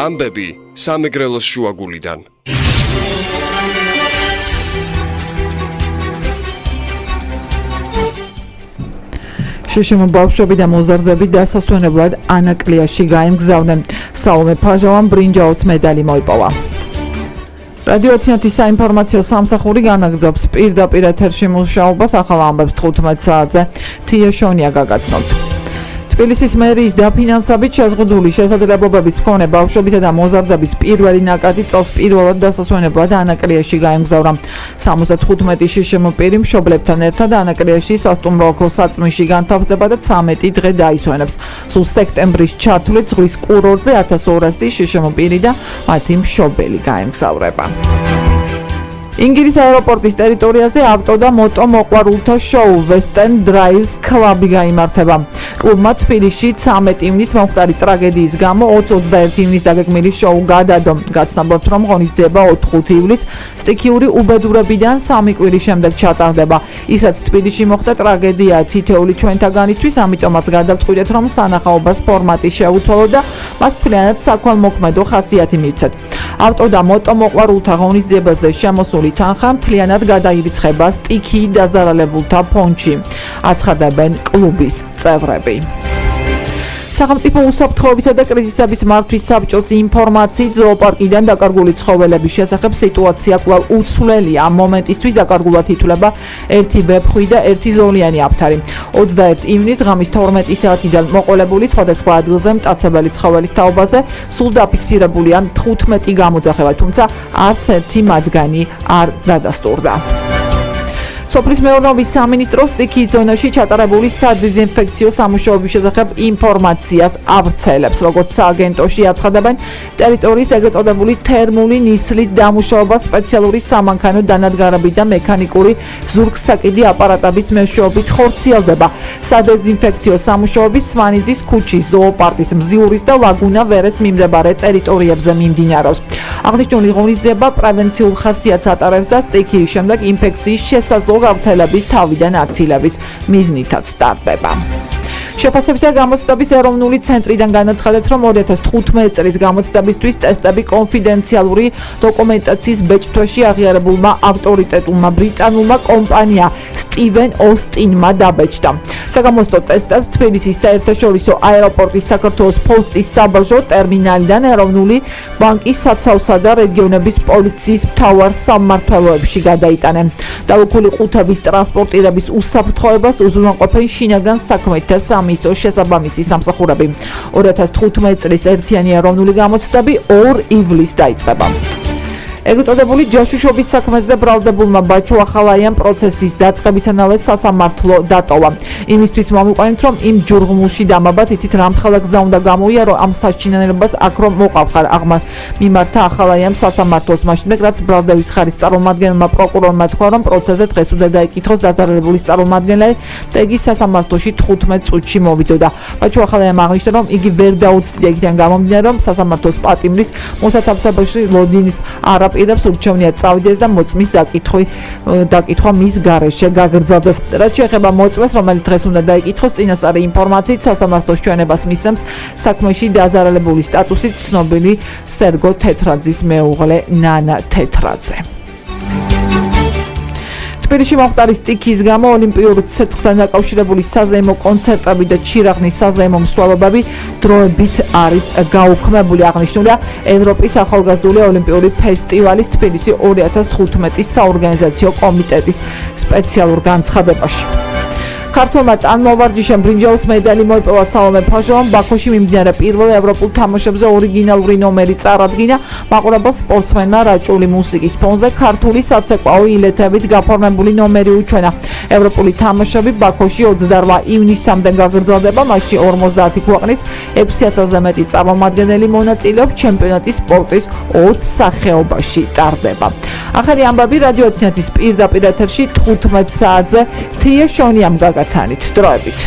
ამბები სამეგრელოს შუაგულიდან. შიშიმ ბავშვები და მოზარდები დასასვენებლად ანაკლიაში გაემგზავრნენ. საომე ფაჟავამ ბრინჯაოს медаლი მოიპოვა. რადიო 11-ის საინფორმაციო სამსახური განაგრძობს პირდაპირ ეთერში მუშაობას. ახალ ამბებს 15 საათზე თია შონია გაგაცნობთ. თბილისის მერიის დაფინანსებით შეზღუდული შესაძლებლობების მქონე ბავშვებისა და მოზარდების პირველი ნაკადი წელს პირველად დასასვენებლად ანაკლიაში გაემგზავრა. 75 შიშიმ პირი მშობლებთან ერთად ანაკლიაში სასტუმრო საწმისში განთავსდება და 13 დღე დაისვენებს. სულ სექტემბრის ჩათვლით ზღვის კურორტზე 1200 შიშიმ პირი და მათი მშობელი გაემგზავრება. ინგირის აეროპორტის ტერიტორიაზე ავტო და მოტო მოყვარულთა შოუ Western Drives Club გაიმართება. კლუბმა თბილისში 13 ივნის მომხდარი ტრაგედიის გამო 20-21 ივნის დაგეგმილი შოუ გადადო. გაცნობთ, რომ ღონისძიება 4-5 ივლისს სტიქიური უბედურებიდან 3 კვირის შემდეგ ჩატარდება. ისაც თბილისში მოხდა ტრაგედია თითეული ჩვენთაგანისთვის, ამიტომაც გადავწყვიტეთ, რომ სანახაობას ფორმატი შეუცვალოთ და მას მთლიანად საქველმოქმედო ხასიათი მივცეთ. ავტო და მოტო მოყვარულთა ღონისძიებაზე შემოსული თანხა მთლიანად გადაირიცხება სტიქიი დაზარალებულთა ფონდში, აცხადებენ კლუბის წევრები. სახელმწიფო უსაფრთხოებისა და კრიზისების მართვის საბჭოს ინფორმაციით ზოოპარკიდან დაკარგული ცხოველების შესახებ სიტუაცია კვლავ უცვლელია. ამ მომენტისთვის დაკარგულად ითვლება ერთი ვეფხვი და ერთი ზოლიანი აფთარი. 21 ივნის ღამის 12 საათიდან მოყოლებული სხვადასხვა ადგილზე მტაცებელი ცხოველის თაობაზე სულ დაფიქსირებულია 15 გამოძახება, თუმცა არც ერთი მათგანი არ დადასტურდა. სოფლის მეურნეობის სამინისტროს სტიქიის ზონაში ჩატარებული სადეზინფექციო სამუშაოების შესახებ ინფორმაციას ავრცელებს. როგორც სააგენტოში აცხადებენ, ტერიტორიის ეგრეთ წოდებული თერმული ნისლით დამუშავება სპეციალური სამანქანო დანადგარებით და მექანიკური ზურგსაკიდი აპარატების მეშვეობით ხორციელდება. სადეზინფექციო სამუშაოები სვანიძის ქუჩის, ზოოპარკის, მზიურის და ლაგუნა ვერეს მიმდებარე ტერიტორიებზე მიმდინარეობს. აღნიშნული ღონისძიება პრევენციულ ხასიათს ატარებს და სტიქიის შემდეგ ინფექციის შესაძლო გავრცელების თავიდან აცილების მიზნითაც ტარდება. შეფასების და გამოცდების ეროვნული ცენტრიდან განაცხადეთ, რომ 2015 წლის გამოცდებისთვის ტესტები კონფიდენციალური დოკუმენტაციის ბეჭდვაში აღიარებულმა ავტორიტეტულმა ბრიტანულმა კომპანია სტივენ ოსტინმა დაბეჭდა. საგამოცდო ტესტებს თბილისის საერთაშორისო აეროპორტის, საქართველოს პოსტის საბაჟო ტერმინალიდან, ეროვნული ბანკის საცავსა და რეგიონების პოლიციის მთავარ სამმართველოებში გადაიტანენ. დალუქული ყუთების ტრანსპორტირების უსაფრთხოებას უზრუნველყოფენ შინაგან საქმეთა სამინისტროს შესაბამისი სამსახურები. 2015 წლის ერთიანი ეროვნული გამოცდები 2 ივლისს დაიწყება. ეგრეთ წოდებული ჯაშუშობის საქმეზე ბრალდებულმა ბაჩუ ახალაიამ პროცესის დაწყებისთანავე სასამართლო დატოვა. იმისთვის მომიყვანეთ, რომ იმ ჯურღმულში დამაბათ, იცით რამხელა გზა უნდა გამოია, რომ ამ საშინელებას აქ რომ მოყავხარ. მიმართა ახალაიამ სასამართლოს მაშინდე, რაც ბრალდების ხარის წარმომადგენელმა პროკურორმა თქვა, რომ პროცესზე დღეს უნდა დაიკითხოს დაზარალებული წარმომადგენელი და იგი სასამართლოში 15 წუთში მოვიდოდა. ბაჩუ ახალაიამ აღნიშნა, რომ იგი ვერ დაუცდია იქიდან გამომდინარე, რომ სასამართლოს პატიმრის მოსათავსებაში ლოდინის არაპირებს ურჩევნია წავიდეს და მოწმის დაკითხვა მის გარეშე გაგრძელდეს. რაც შეეხება მოწმეს, რომელიც დღეს უნდა დაიკითხოს, წინასწარი ინფორმაციით სასამართლოს ჩვენებას მისცემს საქმეში დაზარალებული სტატუსით ცნობილი სერგო თეთრაძის მეუღლე ნანა თეთრაძე. თბილისში მომხდარი სტიქიის გამო ოლიმპიური ცეცხლთან დაკავშირებული საზეიმო კონცერტები და ჩირაღნის საზეიმო მსვლელობები დროებით არის გაუქმებული. აღნიშნულია ევროპის ახალგაზრდული ოლიმპიური ფესტივალის თბილისი 2015 საორგანიზაციო კომიტეტის სპეციალურ განცხადებაში. ქართულმა ტანმოვარჯიშემ ბრინჯაოს медаლი მოიპოვა. საომე ფაჟავამ ბაქოში მიმდინარე პირველ ევროპულ თამაშებზე ორიგინალური ნომერი წარადგინა. მაყურებელ სპორტსმენმა რაჭული მუსიკის ფონზე ქართული საცეკვაო ილეთებით გაფორმებული ნომერი უჩვენა. ევროპული თამაშები ბაქოში 28 ივნისამდე გაგრძელდება. მასში 50 ქვეყნის 6000-ზე მეტი წარმომადგენელი მონაწილეობს. ჩემპიონატი სპორტის 20 სახეობაში ტარდება. ახალი ამბები რადიო 11-ის პირდაპირ ეთერში 15 საათზე თია შონიამ გაგაცანით. დროებით.